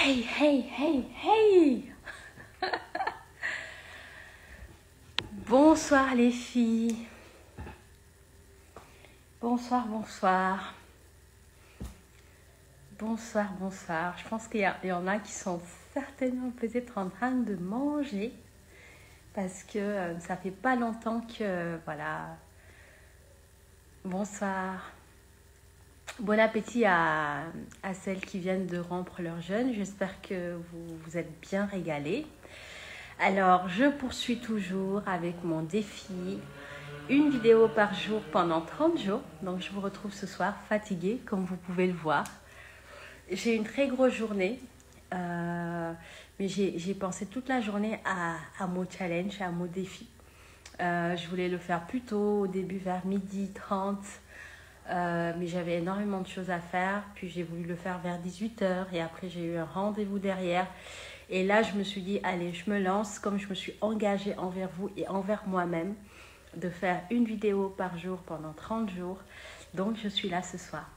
Hey, hey, hey, hey! Bonsoir les filles. Bonsoir, bonsoir. Bonsoir, bonsoir. Je pense qu'il y en a qui sont certainement peut-être en train de manger parce que ça fait pas longtemps que... Voilà. Bonsoir. Bon appétit à celles qui viennent de rompre leur jeûne. J'espère que vous vous êtes bien régalées. Alors, je poursuis toujours avec mon défi. Une vidéo par jour pendant 30 jours. Donc, je vous retrouve ce soir fatiguée, comme vous pouvez le voir. J'ai une très grosse journée. Mais j'ai pensé toute la journée à mon challenge, à mon défi. Je voulais le faire plus tôt, au début vers 12h30. Mais j'avais énormément de choses à faire. Puis j'ai voulu le faire vers 18h. Et après, j'ai eu un rendez-vous derrière. Et là, je me suis dit, allez, je me lance. Comme je me suis engagée envers vous et envers moi-même, de faire une vidéo par jour pendant 30 jours. Donc, je suis là ce soir.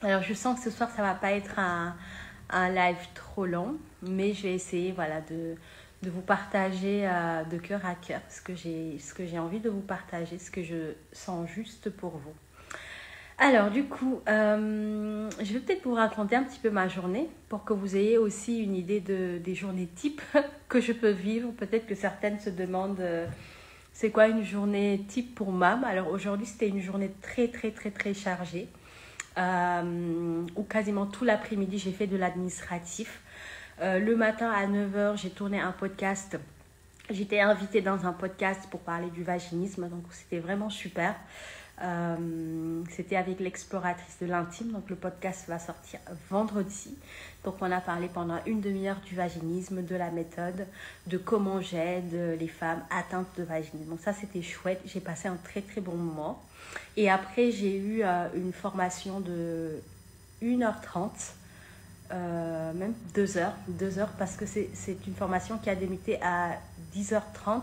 Alors, je sens que ce soir, ça ne va pas être un live trop long. Mais je vais essayer, voilà, de vous partager de cœur à cœur ce que j'ai envie de vous partager, ce que je sens juste pour vous. Alors du coup, je vais peut-être vous raconter un petit peu ma journée pour que vous ayez aussi une idée des journées type que je peux vivre. Peut-être que certaines se demandent c'est quoi une journée type pour Mam. Alors aujourd'hui, c'était une journée très très très très chargée où quasiment tout l'après-midi, j'ai fait de l'administratif. Le matin à 9h, j'ai tourné un podcast. J'étais invitée dans un podcast pour parler du vaginisme, donc c'était vraiment super. C'était avec l'exploratrice de l'intime, donc le podcast va sortir vendredi. Donc on a parlé pendant une demi-heure du vaginisme, de la méthode, de comment j'aide les femmes atteintes de vaginisme. Donc ça c'était chouette, j'ai passé un très très bon moment. Et après j'ai eu une formation de 1h30, même 2h parce que c'est une formation qui a débuté à 10h30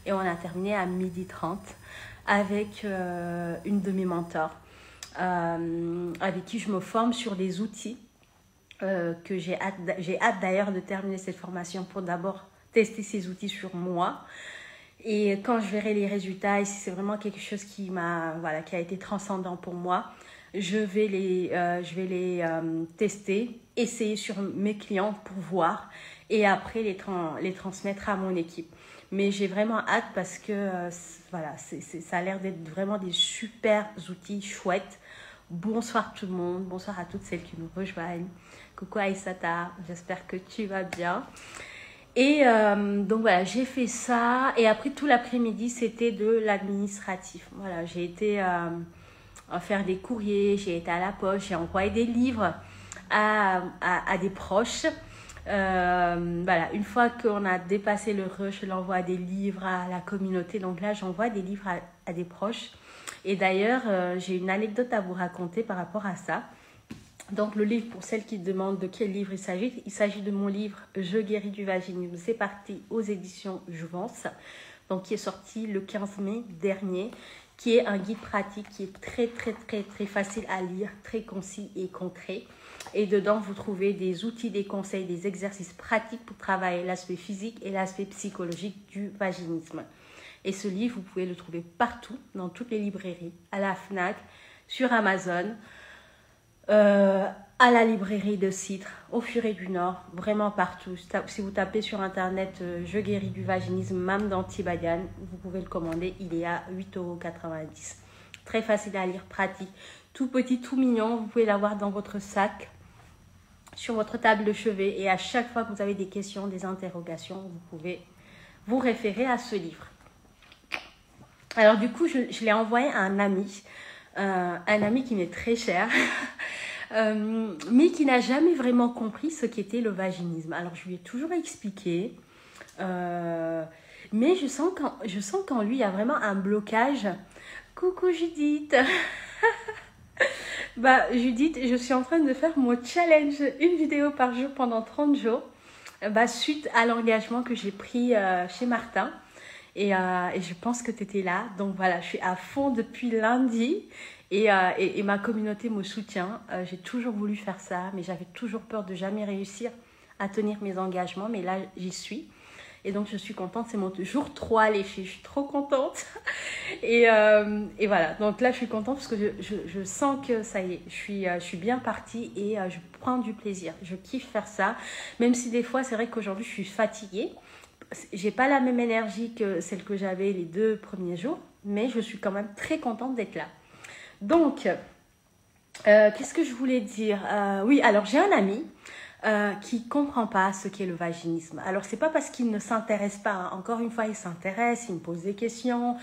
et on a terminé à 12h30. Avec une de mes mentors, avec qui je me forme sur des outils que j'ai hâte d'ailleurs de terminer cette formation pour d'abord tester ces outils sur moi. Et quand je verrai les résultats et si c'est vraiment quelque chose qui a été transcendant pour moi, je vais les tester, essayer sur mes clients pour voir et après les transmettre à mon équipe. Mais j'ai vraiment hâte parce que ça a l'air d'être vraiment des super outils chouettes. Bonsoir tout le monde, bonsoir à toutes celles qui nous rejoignent. Coucou Aïssata, j'espère que tu vas bien. Et donc voilà, j'ai fait ça. Et après tout l'après-midi, c'était de l'administratif. Voilà, j'ai été faire des courriers, j'ai été à la poste, j'ai envoyé des livres à des proches. Une fois qu'on a dépassé le rush, l'envoi des livres à la communauté. Donc là, j'envoie des livres à des proches. Et d'ailleurs, j'ai une anecdote à vous raconter par rapport à ça. Donc le livre, pour celles qui demandent de quel livre il s'agit de mon livre « Je guéris du vaginisme ». C'est parti aux éditions Jouvence, donc qui est sorti le 15 mai dernier, qui est un guide pratique qui est très très très très facile à lire, très concis et concret. Et dedans, vous trouvez des outils, des conseils, des exercices pratiques pour travailler l'aspect physique et l'aspect psychologique du vaginisme. Et ce livre, vous pouvez le trouver partout, dans toutes les librairies, à la FNAC, sur Amazon, à la librairie de Citre, au Furet du Nord, vraiment partout. Si vous tapez sur Internet « Je guéris du vaginisme, Mam d'Antibadiane », vous pouvez le commander, il est à 8,90 €. Très facile à lire, pratique, tout petit, tout mignon. Vous pouvez l'avoir dans votre sac, sur votre table de chevet. Et à chaque fois que vous avez des questions, des interrogations, vous pouvez vous référer à ce livre. Alors du coup, je l'ai envoyé à un ami qui m'est très cher, mais qui n'a jamais vraiment compris ce qu'était le vaginisme. Alors je lui ai toujours expliqué, mais je sens qu'en lui, il y a vraiment un blocage. Coucou Judith. Judith, je suis en train de faire mon challenge, une vidéo par jour pendant 30 jours, suite à l'engagement que j'ai pris chez Martin. Et je pense que tu étais là. Donc voilà, je suis à fond depuis lundi et ma communauté me soutient. J'ai toujours voulu faire ça, mais j'avais toujours peur de jamais réussir à tenir mes engagements, mais là, j'y suis. Et donc, je suis contente. C'est mon jour 3, les filles. Je suis trop contente. Et voilà. Donc là, je suis contente parce que je sens que ça y est, je suis bien partie et je prends du plaisir. Je kiffe faire ça. Même si des fois, c'est vrai qu'aujourd'hui, je suis fatiguée. J'ai pas la même énergie que celle que j'avais les 2 premiers jours. Mais je suis quand même très contente d'être là. Donc, qu'est-ce que je voulais dire? Oui, alors j'ai un ami qui ne comprend pas ce qu'est le vaginisme. Alors, c'est pas parce qu'il ne s'intéresse pas. Hein. Encore une fois, il s'intéresse, il me pose des questions.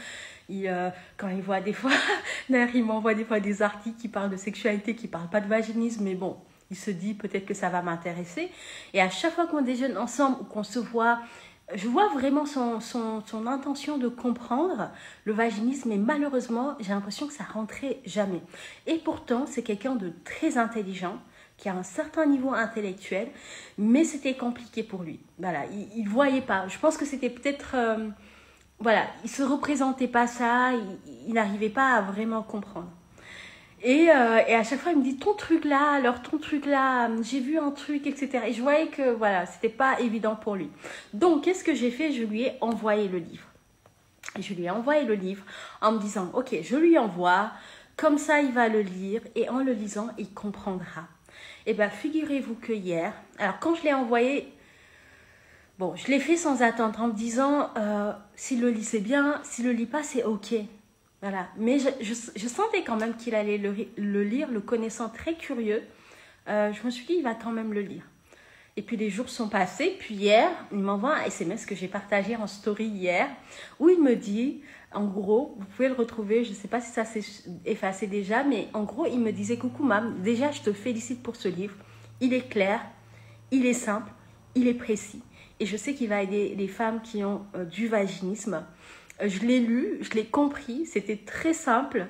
Quand il voit des fois, d'ailleurs, il m'envoie des fois des articles qui parlent de sexualité, qui ne parlent pas de vaginisme, mais bon, il se dit peut-être que ça va m'intéresser. Et à chaque fois qu'on déjeune ensemble ou qu'on se voit, je vois vraiment son intention de comprendre le vaginisme, mais malheureusement, j'ai l'impression que ça rentrait jamais. Et pourtant, c'est quelqu'un de très intelligent, qui a un certain niveau intellectuel, mais c'était compliqué pour lui. Voilà, il ne voyait pas. Je pense que c'était peut-être... voilà, il ne se représentait pas ça, il n'arrivait pas à vraiment comprendre. Et à chaque fois, il me dit, ton truc là, alors ton truc là, j'ai vu un truc, etc. Et je voyais que, voilà, c'était pas évident pour lui. Donc, qu'est-ce que j'ai fait? Je lui ai envoyé le livre. Je lui ai envoyé le livre en me disant, ok, je lui envoie, comme ça, il va le lire, et en le lisant, il comprendra. Et bien, figurez-vous que hier, alors quand je l'ai envoyé, bon, je l'ai fait sans attendre en me disant, s'il le lisait bien, s'il le lit pas, c'est ok. Voilà. Mais je sentais quand même qu'il allait le lire, le connaissant très curieux. Je me suis dit, il va quand même le lire. Et puis les jours sont passés, puis hier, il m'envoie un SMS que j'ai partagé en story hier, où il me dit, en gros, vous pouvez le retrouver, je ne sais pas si ça s'est effacé déjà, mais en gros, il me disait, coucou mam, déjà je te félicite pour ce livre, il est clair, il est simple, il est précis, et je sais qu'il va aider les femmes qui ont du vaginisme. Je l'ai lu, je l'ai compris, c'était très simple.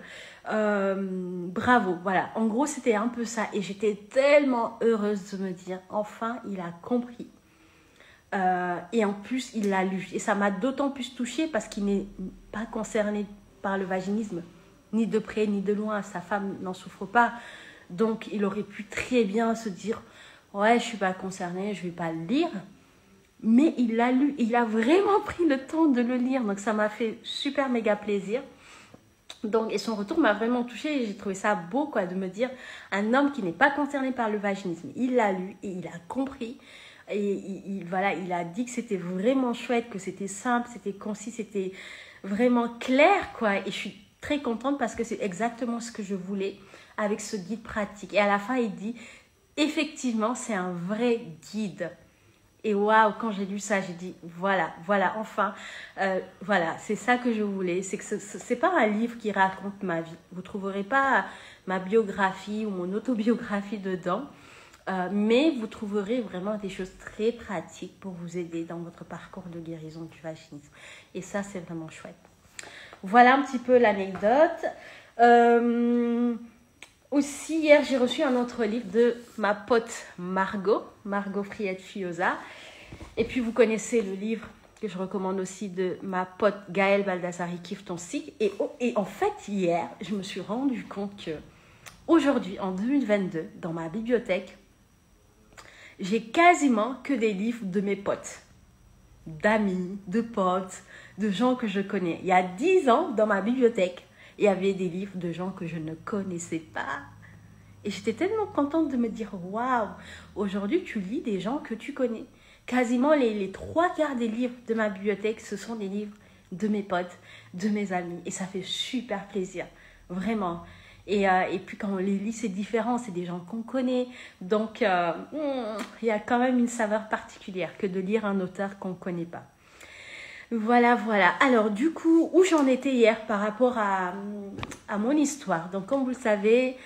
Bravo, voilà. En gros, c'était un peu ça. Et j'étais tellement heureuse de me dire, enfin, il a compris. Et en plus, il l'a lu. Et ça m'a d'autant plus touchée parce qu'il n'est pas concerné par le vaginisme, ni de près, ni de loin. Sa femme n'en souffre pas. Donc, il aurait pu très bien se dire, ouais, je ne suis pas concerné, je ne vais pas le lire. Mais il l'a lu, il a vraiment pris le temps de le lire. Donc, ça m'a fait super méga plaisir. Donc, et son retour m'a vraiment touchée et j'ai trouvé ça beau quoi, de me dire un homme qui n'est pas concerné par le vaginisme, il l'a lu et il a compris et voilà, il a dit que c'était vraiment chouette, que c'était simple, c'était concis, c'était vraiment clair quoi. Et je suis très contente parce que c'est exactement ce que je voulais avec ce guide pratique. Et à la fin, il dit effectivement, c'est un vrai guide. Et waouh, quand j'ai lu ça, j'ai dit, voilà, enfin, voilà, c'est ça que je voulais. C'est que c'est pas un livre qui raconte ma vie. Vous ne trouverez pas ma biographie ou mon autobiographie dedans, mais vous trouverez vraiment des choses très pratiques pour vous aider dans votre parcours de guérison du vaginisme. Et ça, c'est vraiment chouette. Voilà un petit peu l'anecdote. Aussi, hier, j'ai reçu un autre livre de ma pote Margot Friette Fiosa. Et puis, vous connaissez le livre que je recommande aussi de ma pote Gaëlle Baldassari, Kiffe ton cycle. Et en fait, hier, je me suis rendu compte que aujourd'hui, en 2022, dans ma bibliothèque, j'ai quasiment que des livres de mes potes, d'amis, de potes, de gens que je connais. Il y a 10 ans, dans ma bibliothèque, il y avait des livres de gens que je ne connaissais pas. Et j'étais tellement contente de me dire, waouh, aujourd'hui tu lis des gens que tu connais. Quasiment les 3/4 des livres de ma bibliothèque, ce sont des livres de mes potes, de mes amis. Et ça fait super plaisir, vraiment. Et puis quand on les lit, c'est différent, c'est des gens qu'on connaît. Donc, il y a quand même une saveur particulière que de lire un auteur qu'on ne connaît pas. Voilà. Alors, du coup, où j'en étais hier par rapport à mon histoire. Donc, comme vous le savez,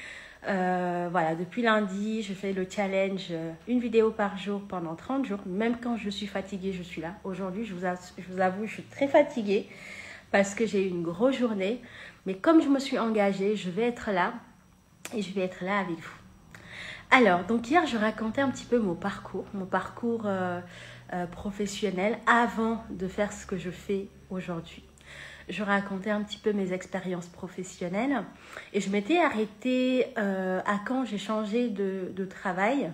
voilà, depuis lundi, je fais le challenge une vidéo par jour pendant 30 jours. Même quand je suis fatiguée, je suis là. Aujourd'hui, je vous avoue, je suis très fatiguée parce que j'ai eu une grosse journée. Mais comme je me suis engagée, je vais être là et je vais être là avec vous. Alors, donc hier, je racontais un petit peu mon parcours professionnel avant de faire ce que je fais aujourd'hui. Je racontais un petit peu mes expériences professionnelles et je m'étais arrêtée à quand j'ai changé de travail.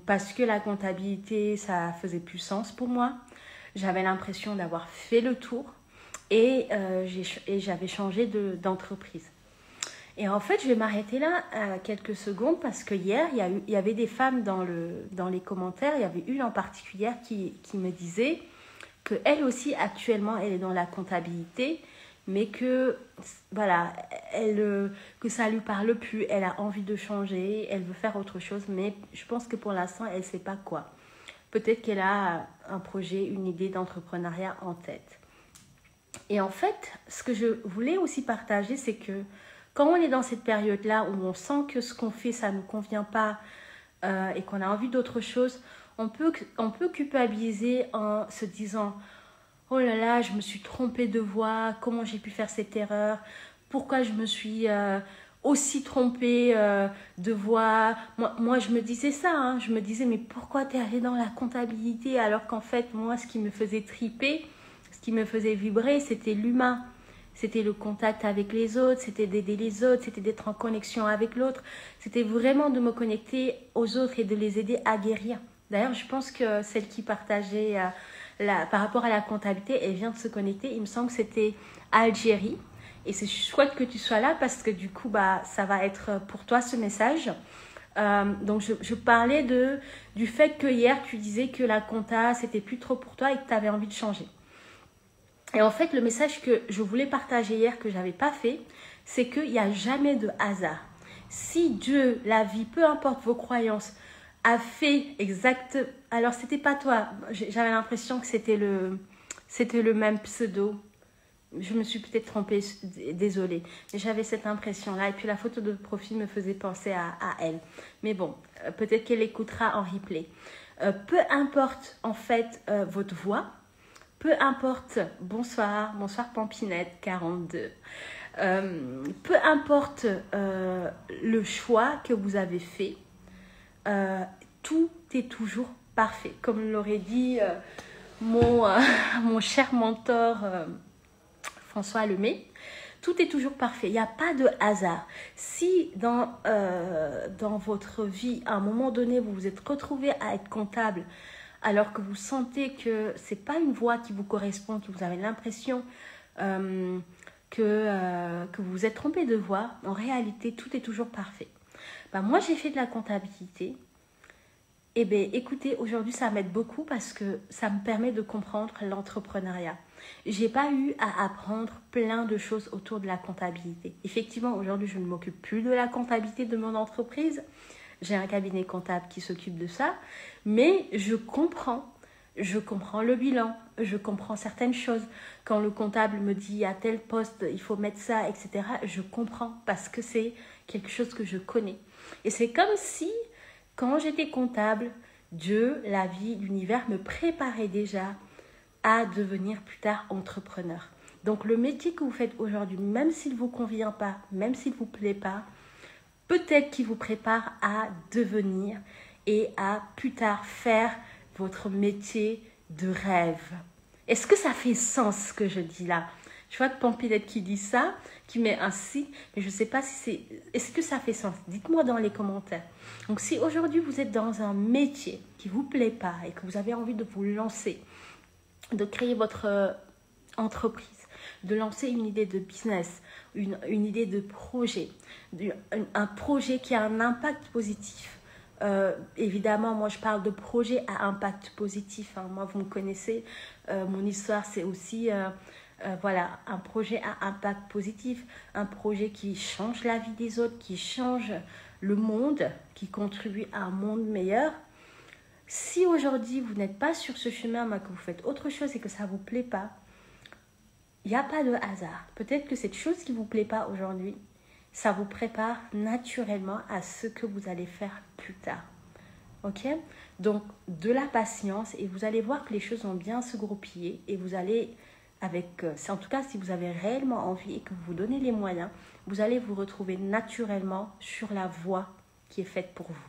parce que la comptabilité, ça faisait plus sens pour moi. J'avais l'impression d'avoir fait le tour et j'avais changé d'entreprise. Et en fait, je vais m'arrêter là quelques secondes parce que hier, il y avait des femmes dans les commentaires. Il y avait une en particulier qui me disait qu'elle aussi, actuellement, elle est dans la comptabilité, mais que, voilà, que ça ne lui parle plus. Elle a envie de changer, elle veut faire autre chose, mais je pense que pour l'instant, elle ne sait pas quoi. Peut-être qu'elle a un projet, une idée d'entrepreneuriat en tête. Et en fait, ce que je voulais aussi partager, c'est que quand on est dans cette période-là où on sent que ce qu'on fait, ça ne nous convient pas et qu'on a envie d'autre chose, on peut culpabiliser en se disant « Oh là là, je me suis trompée de voie, comment j'ai pu faire cette erreur? Pourquoi je me suis aussi trompée de voie ?» Moi, je me disais ça, hein, je me disais « Mais pourquoi t'es allée dans la comptabilité ?» Alors qu'en fait, moi, ce qui me faisait triper, ce qui me faisait vibrer, c'était l'humain. C'était le contact avec les autres, c'était d'aider les autres, c'était d'être en connexion avec l'autre. C'était vraiment de me connecter aux autres et de les aider à guérir. D'ailleurs, je pense que celle qui partageait par rapport à la comptabilité, elle vient de se connecter. Il me semble que c'était Algérie. Et c'est chouette que tu sois là parce que du coup, ça va être pour toi ce message. Donc, je parlais du fait que hier, tu disais que la compta, c'était plus trop pour toi et que tu avais envie de changer. Et en fait, le message que je voulais partager hier, que je n'avais pas fait, c'est qu'il n'y a jamais de hasard. Si Dieu, la vie, peu importe vos croyances, a fait exact... Alors, ce n'était pas toi. J'avais l'impression que c'était le même pseudo. Je me suis peut-être trompée, désolée. Mais j'avais cette impression-là. Et puis, la photo de profil me faisait penser à elle. Mais bon, peut-être qu'elle écoutera en replay. Peu importe, en fait, votre voix. Peu importe, bonsoir Pampinette 42. Peu importe le choix que vous avez fait, tout est toujours parfait. Comme l'aurait dit mon cher mentor François Lemay, tout est toujours parfait. Il n'y a pas de hasard. Si dans votre vie, à un moment donné, vous vous êtes retrouvé à être comptable, alors que vous sentez que ce n'est pas une voie qui vous correspond, que vous avez l'impression que vous vous êtes trompé de voie, en réalité, tout est toujours parfait. Moi, j'ai fait de la comptabilité. Eh bien, écoutez, aujourd'hui, ça m'aide beaucoup parce que ça me permet de comprendre l'entrepreneuriat. Je n'ai pas eu à apprendre plein de choses autour de la comptabilité. Effectivement, aujourd'hui, je ne m'occupe plus de la comptabilité de mon entreprise. J'ai un cabinet comptable qui s'occupe de ça, mais je comprends le bilan, je comprends certaines choses. Quand le comptable me dit à tel poste, il faut mettre ça, etc., je comprends parce que c'est quelque chose que je connais. Et c'est comme si, quand j'étais comptable, Dieu, la vie, l'univers me préparait déjà à devenir plus tard entrepreneur. Donc le métier que vous faites aujourd'hui, même s'il ne vous convient pas, même s'il ne vous plaît pas, peut-être qu'il vous prépare à devenir et à plus tard faire votre métier de rêve. Est-ce que ça fait sens ce que je dis là? Je vois que Pampinette qui dit ça, qui met un si, mais je ne sais pas si c'est... Est-ce que ça fait sens? Dites-moi dans les commentaires. Donc si aujourd'hui vous êtes dans un métier qui ne vous plaît pas et que vous avez envie de vous lancer, de créer votre entreprise, de lancer une idée de business, une idée de projet, un projet qui a un impact positif. Évidemment, moi je parle de projet à impact positif. Hein. Moi, vous me connaissez, mon histoire c'est aussi voilà, un projet à impact positif, un projet qui change la vie des autres, qui change le monde, qui contribue à un monde meilleur. Si aujourd'hui vous n'êtes pas sur ce chemin, que vous faites autre chose et que ça ne vous plaît pas, il n'y a pas de hasard. Peut-être que cette chose qui ne vous plaît pas aujourd'hui, ça vous prépare naturellement à ce que vous allez faire plus tard. Ok? Donc, de la patience et vous allez voir que les choses vont bien se groupiller et vous allez, en tout cas si vous avez réellement envie et que vous vous donnez les moyens, vous allez vous retrouver naturellement sur la voie qui est faite pour vous.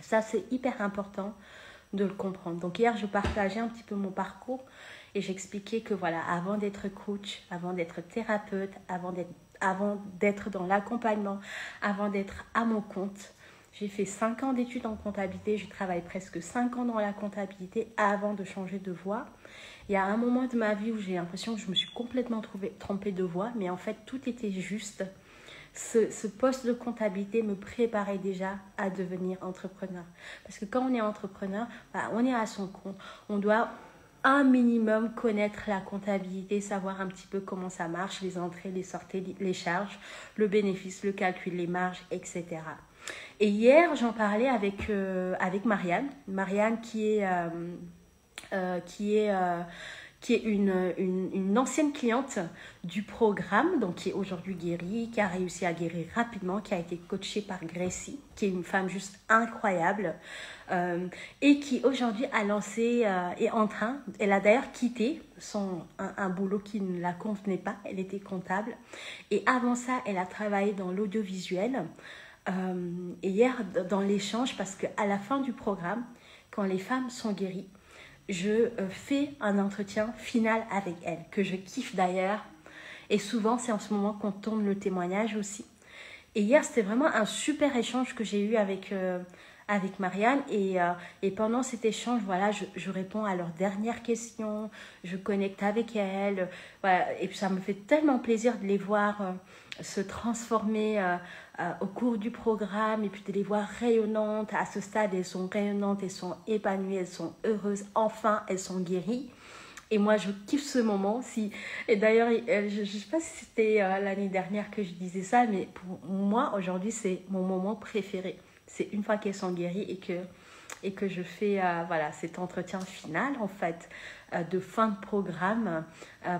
Ça, c'est hyper important de le comprendre. Donc, hier, je partageais un petit peu mon parcours et j'expliquais que voilà, avant d'être coach, avant d'être thérapeute, avant d'être dans l'accompagnement, avant d'être à mon compte, J'ai fait 5 ans d'études en comptabilité, je travaille presque 5 ans dans la comptabilité avant de changer de voie. Il y a un moment de ma vie où j'ai l'impression que je me suis complètement trompée de voie, mais en fait, tout était juste. Ce poste de comptabilité me préparait déjà à devenir entrepreneur. Parce que quand on est entrepreneur, on est à son compte. On doit un minimum connaître la comptabilité, savoir un petit peu comment ça marche, les entrées, les sorties, les charges, le bénéfice, le calcul, les marges, etc. Et hier, j'en parlais avec Marianne. Marianne qui est une ancienne cliente du programme, donc qui est aujourd'hui guérie, qui a réussi à guérir rapidement, qui a été coachée par Gracie, qui est une femme juste incroyable, et qui aujourd'hui a lancé, elle a d'ailleurs quitté un boulot qui ne la convenait pas, elle était comptable, et avant ça, elle a travaillé dans l'audiovisuel. Et hier, dans l'échange, parce qu'à la fin du programme, quand les femmes sont guéries, je fais un entretien final avec elles, que je kiffe d'ailleurs. Et souvent, c'est en ce moment qu'on tourne le témoignage aussi. Et hier, c'était vraiment un super échange que j'ai eu avec Marianne. Et pendant cet échange, voilà, je réponds à leurs dernières questions, je connecte avec elles. Voilà, et puis ça me fait tellement plaisir de les voir se transformer au cours du programme et puis de les voir rayonnantes. À ce stade, elles sont rayonnantes, elles sont épanouies, elles sont heureuses. Enfin, elles sont guéries. Et moi, je kiffe ce moment. Et d'ailleurs, je ne sais pas si c'était l'année dernière que je disais ça, mais pour moi, aujourd'hui, c'est mon moment préféré. C'est une fois qu'elles sont guéries et que je fais cet entretien final, en fait, de fin de programme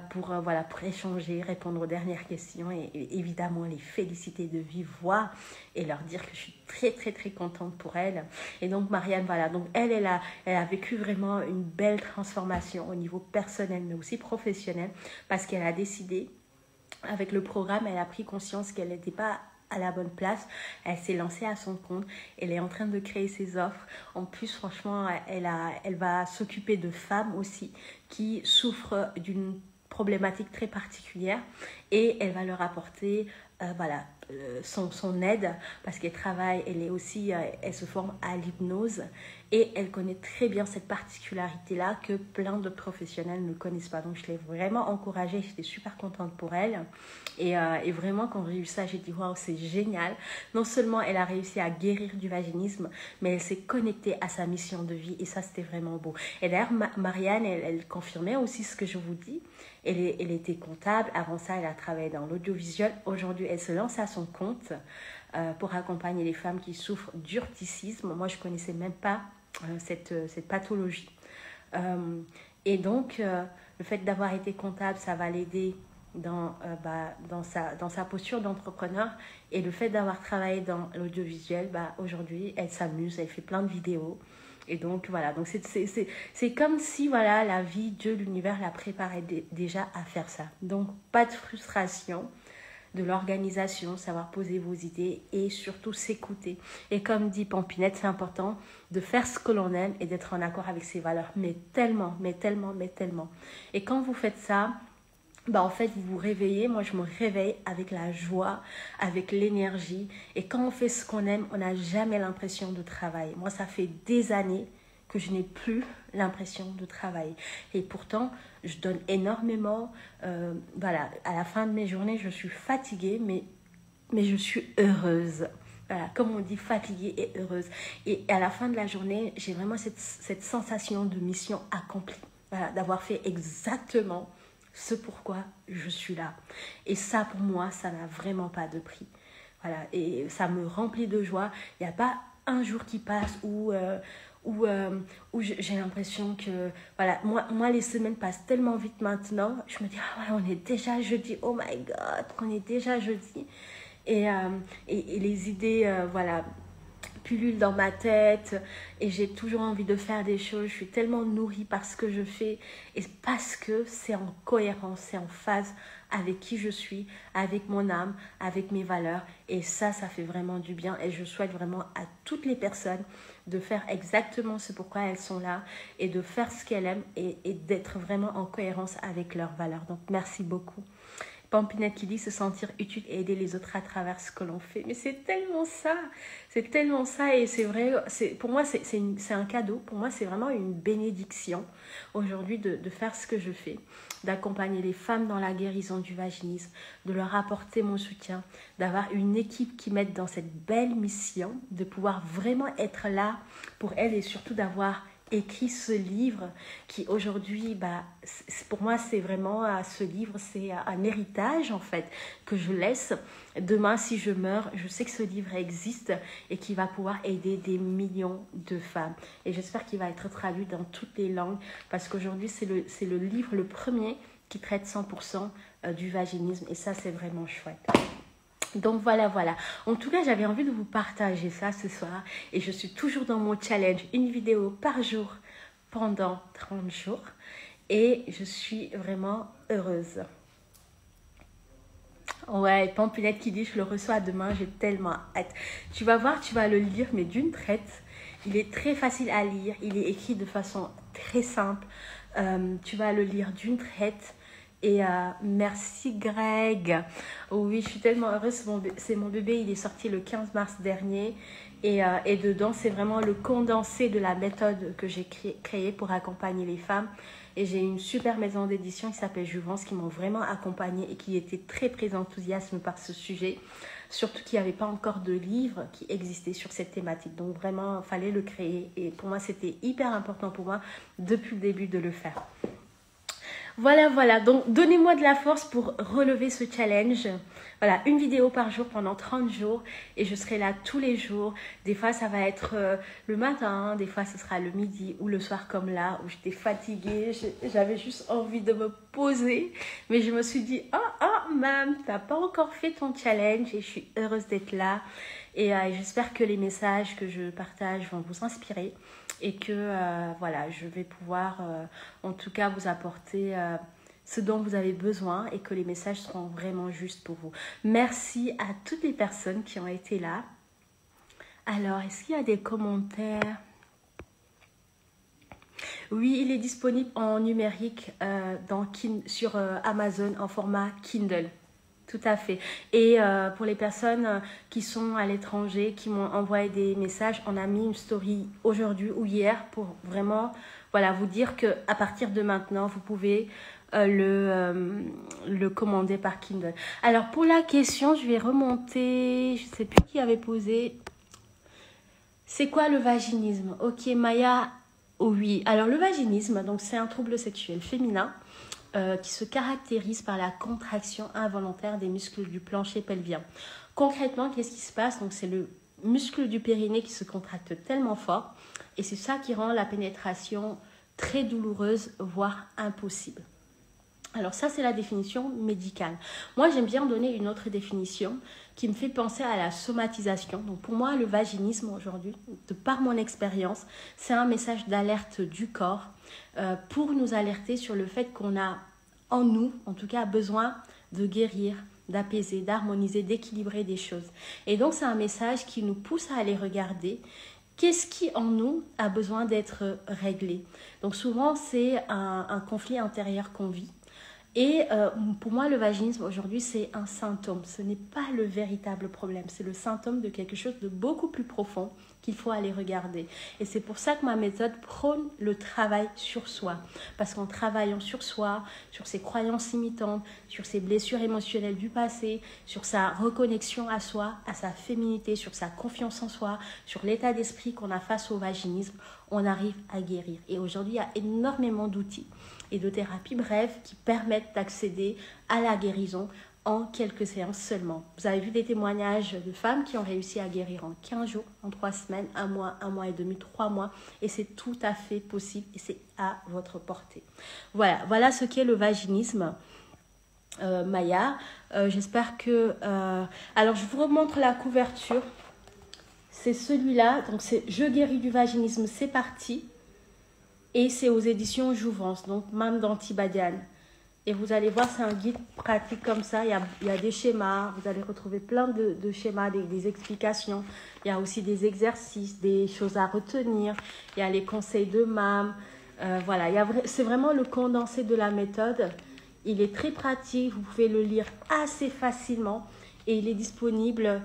pour échanger, répondre aux dernières questions et évidemment les féliciter de vive voix et leur dire que je suis très, très, très contente pour elles. Et donc, Marianne, donc elle a vécu vraiment une belle transformation au niveau personnel, mais aussi professionnel, parce qu'elle a décidé, avec le programme, elle a pris conscience qu'elle n'était pas à la bonne place. Elle s'est lancée à son compte. Elle est en train de créer ses offres. En plus, franchement, elle va s'occuper de femmes aussi qui souffrent d'une problématique très particulière et elle va leur apporter son aide parce qu'elle travaille, elle se forme à l'hypnose et elle connaît très bien cette particularité-là que plein de professionnels ne connaissent pas. Donc, je l'ai vraiment encouragée. J'étais super contente pour elle. Et vraiment, quand j'ai eu ça, j'ai dit waouh, c'est génial. Non seulement elle a réussi à guérir du vaginisme, mais elle s'est connectée à sa mission de vie. Et ça, c'était vraiment beau. Et d'ailleurs, Marianne, elle confirmait aussi ce que je vous dis. Elle était comptable. Avant ça, elle a travaillé dans l'audiovisuel. Aujourd'hui, elle se lance à son compte pour accompagner les femmes qui souffrent d'urticisme. Moi, je ne connaissais même pas cette pathologie. Et donc, le fait d'avoir été comptable, ça va l'aider dans sa posture d'entrepreneur. Et le fait d'avoir travaillé dans l'audiovisuel, aujourd'hui, elle s'amuse, elle fait plein de vidéos. Et donc, voilà, donc c'est comme si, voilà, la vie, Dieu, l'univers la préparait déjà à faire ça. Donc, pas de frustration, de l'organisation, savoir poser vos idées et surtout s'écouter. Et comme dit Pampinette, c'est important de faire ce que l'on aime et d'être en accord avec ses valeurs. Mais tellement, mais tellement, mais tellement. Et quand vous faites ça, en fait, vous vous réveillez. Moi, je me réveille avec la joie, avec l'énergie. Et quand on fait ce qu'on aime, on n'a jamais l'impression de travailler. Moi, ça fait des années que je n'ai plus l'impression de travailler. Et pourtant, je donne énormément. À la fin de mes journées, je suis fatiguée, mais je suis heureuse. Voilà, comme on dit, fatiguée et heureuse. Et à la fin de la journée, j'ai vraiment cette sensation de mission accomplie. Voilà, d'avoir fait exactement ce pourquoi je suis là. Et ça, pour moi, ça n'a vraiment pas de prix. Voilà, et ça me remplit de joie. Il n'y a pas un jour qui passe où j'ai l'impression que... Voilà, moi, les semaines passent tellement vite maintenant. Je me dis, ah ouais, on est déjà jeudi. Oh my God, on est déjà jeudi. Et les idées, pullulent dans ma tête et j'ai toujours envie de faire des choses. Je suis tellement nourrie par ce que je fais et parce que c'est en cohérence, c'est en phase avec qui je suis, avec mon âme, avec mes valeurs. Et ça fait vraiment du bien. Et je souhaite vraiment à toutes les personnes de faire exactement ce pourquoi elles sont là et de faire ce qu'elles aiment et d'être vraiment en cohérence avec leurs valeurs. Donc, merci beaucoup. Pampinette qui dit se sentir utile et aider les autres à travers ce que l'on fait. Mais c'est tellement ça. C'est tellement ça. Et c'est vrai, pour moi, c'est un cadeau. Pour moi, c'est vraiment une bénédiction aujourd'hui de faire ce que je fais. D'accompagner les femmes dans la guérison du vaginisme, de leur apporter mon soutien, d'avoir une équipe qui m'aide dans cette belle mission, de pouvoir vraiment être là pour elles et surtout d'avoir écrit ce livre qui aujourd'hui, pour moi, c'est vraiment ce livre, c'est un héritage en fait que je laisse. Demain, si je meurs, je sais que ce livre existe et qu'il va pouvoir aider des millions de femmes. Et j'espère qu'il va être traduit dans toutes les langues parce qu'aujourd'hui, c'est le livre, le premier qui traite 100% du vaginisme et ça, c'est vraiment chouette. Donc voilà. En tout cas, j'avais envie de vous partager ça ce soir. Et je suis toujours dans mon challenge, une vidéo par jour pendant 30 jours. Et je suis vraiment heureuse. Ouais, Pampinette qui dit, je le reçois demain, j'ai tellement hâte. Tu vas voir, tu vas le lire, mais d'une traite. Il est très facile à lire, il est écrit de façon très simple. Tu vas le lire d'une traite. Et merci Greg. Oui, je suis tellement heureuse. C'est mon bébé, il est sorti le 15 mars dernier. Et dedans, c'est vraiment le condensé de la méthode que j'ai créée pour accompagner les femmes. Et j'ai une super maison d'édition qui s'appelle Jouvence qui m'ont vraiment accompagnée et qui était très enthousiasme par ce sujet. Surtout qu'il n'y avait pas encore de livre qui existait sur cette thématique. Donc vraiment, il fallait le créer. Et pour moi, c'était hyper important pour moi depuis le début de le faire. Voilà. Donc, donnez-moi de la force pour relever ce challenge. Voilà, une vidéo par jour pendant 30 jours. Et je serai là tous les jours. Des fois, ça va être le matin. Des fois, ce sera le midi ou le soir comme là, où j'étais fatiguée. J'avais juste envie de me poser. Mais je me suis dit, oh, mam, t'as pas encore fait ton challenge. Et je suis heureuse d'être là. Et j'espère que les messages que je partage vont vous inspirer. Et que je vais pouvoir en tout cas vous apporter ce dont vous avez besoin et que les messages seront vraiment justes pour vous. Merci à toutes les personnes qui ont été là. Alors, est-ce qu'il y a des commentaires? Oui, il est disponible en numérique sur Amazon en format Kindle. Tout à fait. Et pour les personnes qui sont à l'étranger, qui m'ont envoyé des messages, on a mis une story aujourd'hui ou hier pour vraiment vous dire qu'à partir de maintenant, vous pouvez le commander par Kindle. Alors pour la question, je vais remonter, je ne sais plus qui avait posé. C'est quoi le vaginisme? Ok, Maya, oui. Alors le vaginisme, donc c'est un trouble sexuel féminin qui se caractérise par la contraction involontaire des muscles du plancher pelvien. Concrètement, qu'est-ce qui se passe? Donc, c'est le muscle du périnée qui se contracte tellement fort et c'est ça qui rend la pénétration très douloureuse, voire impossible. Alors ça, c'est la définition médicale. Moi, j'aime bien donner une autre définition qui me fait penser à la somatisation. Donc pour moi, le vaginisme aujourd'hui, de par mon expérience, c'est un message d'alerte du corps pour nous alerter sur le fait qu'on a en nous, en tout cas, besoin de guérir, d'apaiser, d'harmoniser, d'équilibrer des choses. Et donc, c'est un message qui nous pousse à aller regarder qu'est-ce qui en nous a besoin d'être réglé. Donc souvent, c'est un conflit intérieur qu'on vit. Et pour moi, le vaginisme aujourd'hui, c'est un symptôme. Ce n'est pas le véritable problème. C'est le symptôme de quelque chose de beaucoup plus profond qu'il faut aller regarder. Et c'est pour ça que ma méthode prône le travail sur soi. Parce qu'en travaillant sur soi, sur ses croyances limitantes, sur ses blessures émotionnelles du passé, sur sa reconnexion à soi, à sa féminité, sur sa confiance en soi, sur l'état d'esprit qu'on a face au vaginisme, on arrive à guérir. Et aujourd'hui, il y a énormément d'outils et de thérapies brèves qui permettent d'accéder à la guérison en quelques séances seulement. Vous avez vu des témoignages de femmes qui ont réussi à guérir en 15 jours, en 3 semaines, 1 mois, 1 mois et demi, 3 mois. Et c'est tout à fait possible et c'est à votre portée. Voilà ce qu'est le vaginisme. Maya, j'espère que... Alors, je vous remontre la couverture. C'est celui-là. Donc, c'est « Je guéris du vaginisme », c'est parti. Et c'est aux éditions Jouvence, donc Mame d'Antibadiane. Et vous allez voir, c'est un guide pratique comme ça. Il y a des schémas, vous allez retrouver plein de schémas, des explications. Il y a aussi des exercices, des choses à retenir. Il y a les conseils de Mame. C'est vraiment le condensé de la méthode. Il est très pratique, vous pouvez le lire assez facilement et il est disponible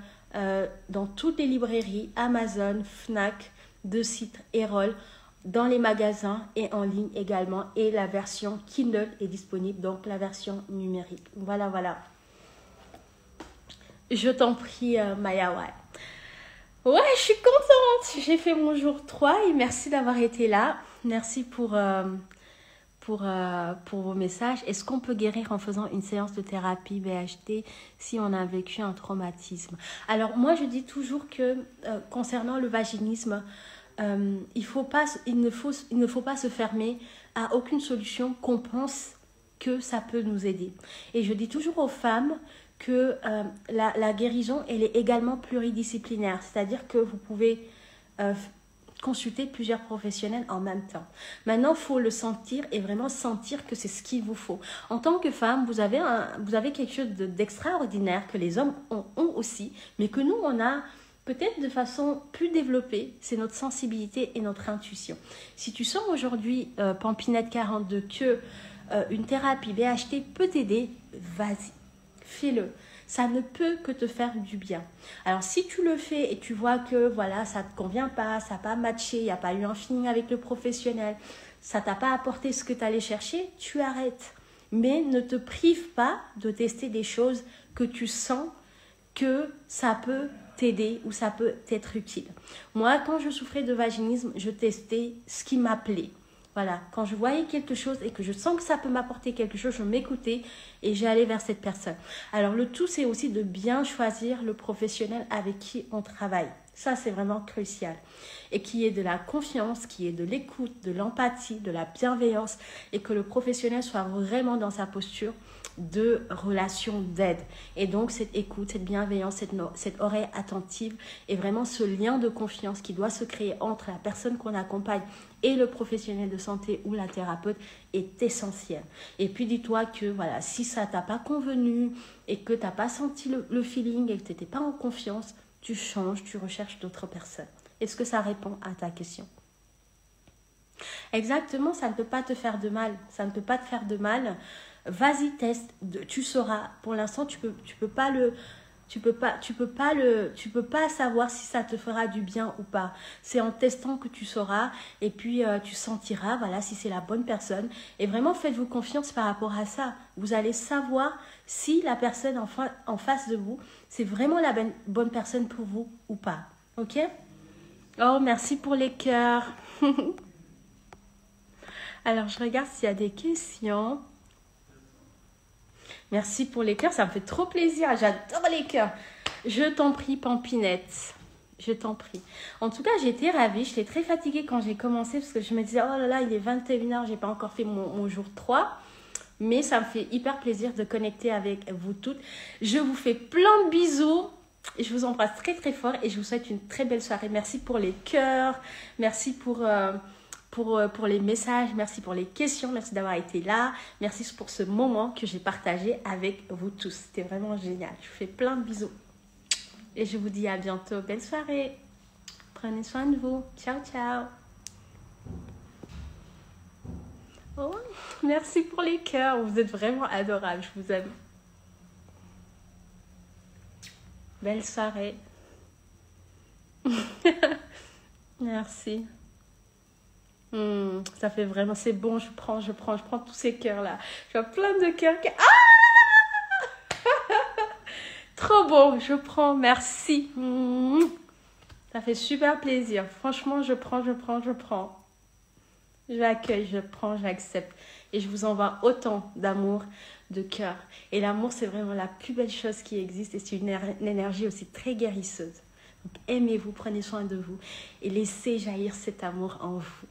dans toutes les librairies, Amazon, Fnac, de sites Erol, dans les magasins et en ligne également. Et la version Kindle est disponible, donc la version numérique. Voilà, voilà. Je t'en prie, Maya, ouais. Ouais, je suis contente. J'ai fait mon jour 3 et merci d'avoir été là. Merci pour vos messages. Est-ce qu'on peut guérir en faisant une séance de thérapie BHT si on a vécu un traumatisme? Alors, moi, je dis toujours que concernant le vaginisme, il ne faut pas se fermer à aucune solution qu'on pense que ça peut nous aider. Et je dis toujours aux femmes que la guérison, elle est également pluridisciplinaire. C'est-à-dire que vous pouvez consulter plusieurs professionnels en même temps. Maintenant, il faut le sentir et vraiment sentir que c'est ce qu'il vous faut. En tant que femme, vous avez quelque chose d'extraordinaire que les hommes ont aussi, mais que nous, on a peut-être de façon plus développée, c'est notre sensibilité et notre intuition. Si tu sens aujourd'hui, Pampinette 42, que une thérapie BHT peut t'aider, vas-y, fais-le. Ça ne peut que te faire du bien. Alors, si tu le fais et tu vois que voilà, ça ne te convient pas, ça n'a pas matché, il n'y a pas eu un feeling avec le professionnel, ça ne t'a pas apporté ce que tu allais chercher, tu arrêtes. Mais ne te prive pas de tester des choses que tu sens que ça peut t'aider ou ça peut t'être utile. Moi, quand je souffrais de vaginisme, je testais ce qui m'appelait. Voilà, quand je voyais quelque chose et que je sens que ça peut m'apporter quelque chose, je m'écoutais et j'allais vers cette personne. Alors le tout, c'est aussi de bien choisir le professionnel avec qui on travaille. Ça, c'est vraiment crucial. Et qui est de la confiance, qui est de l'écoute, de l'empathie, de la bienveillance et que le professionnel soit vraiment dans sa posture de relation d'aide. Et donc, cette écoute, cette bienveillance, cette oreille attentive et vraiment ce lien de confiance qui doit se créer entre la personne qu'on accompagne et le professionnel de santé ou la thérapeute est essentiel. Et puis, dis-toi que voilà, si ça t'a pas convenu et que tu n'as pas senti le feeling et que tu n'étais pas en confiance, tu changes, tu recherches d'autres personnes. Est-ce que ça répond à ta question? Exactement, ça ne peut pas te faire de mal. Ça ne peut pas te faire de mal. Vas-y, teste. Tu sauras. Pour l'instant, tu peux pas savoir si ça te fera du bien ou pas. C'est en testant que tu sauras et puis tu sentiras, voilà, si c'est la bonne personne. Et vraiment, faites-vous confiance par rapport à ça. Vous allez savoir si la personne en face de vous, c'est vraiment la bonne personne pour vous ou pas. Ok? Oh, merci pour les cœurs. Alors, je regarde s'il y a des questions. Merci pour les cœurs, ça me fait trop plaisir. J'adore les cœurs. Je t'en prie, Pampinette. Je t'en prie. En tout cas, j'ai été ravie. J'étais très fatiguée quand j'ai commencé parce que je me disais, oh là là, il est 21h, j'ai pas encore fait mon jour 3. Mais ça me fait hyper plaisir de connecter avec vous toutes. Je vous fais plein de bisous. Je vous embrasse très très fort et je vous souhaite une très belle soirée. Merci pour les cœurs. Merci pour les messages, merci pour les questions, merci d'avoir été là, merci pour ce moment que j'ai partagé avec vous tous. C'était vraiment génial. Je vous fais plein de bisous et je vous dis à bientôt. Belle soirée. Prenez soin de vous. Ciao, ciao. Oh, merci pour les cœurs. Vous êtes vraiment adorables. Je vous aime. Belle soirée. Merci. Ça fait vraiment, c'est bon, je prends tous ces cœurs-là. Je vois plein de cœurs. Trop beau, je prends, merci. Ça fait super plaisir. Franchement, je prends. J'accueille, je prends, j'accepte. Et je vous envoie autant d'amour, de cœur. Et l'amour, c'est vraiment la plus belle chose qui existe. Et c'est une énergie aussi très guérisseuse. Donc, aimez-vous, prenez soin de vous. Et laissez jaillir cet amour en vous.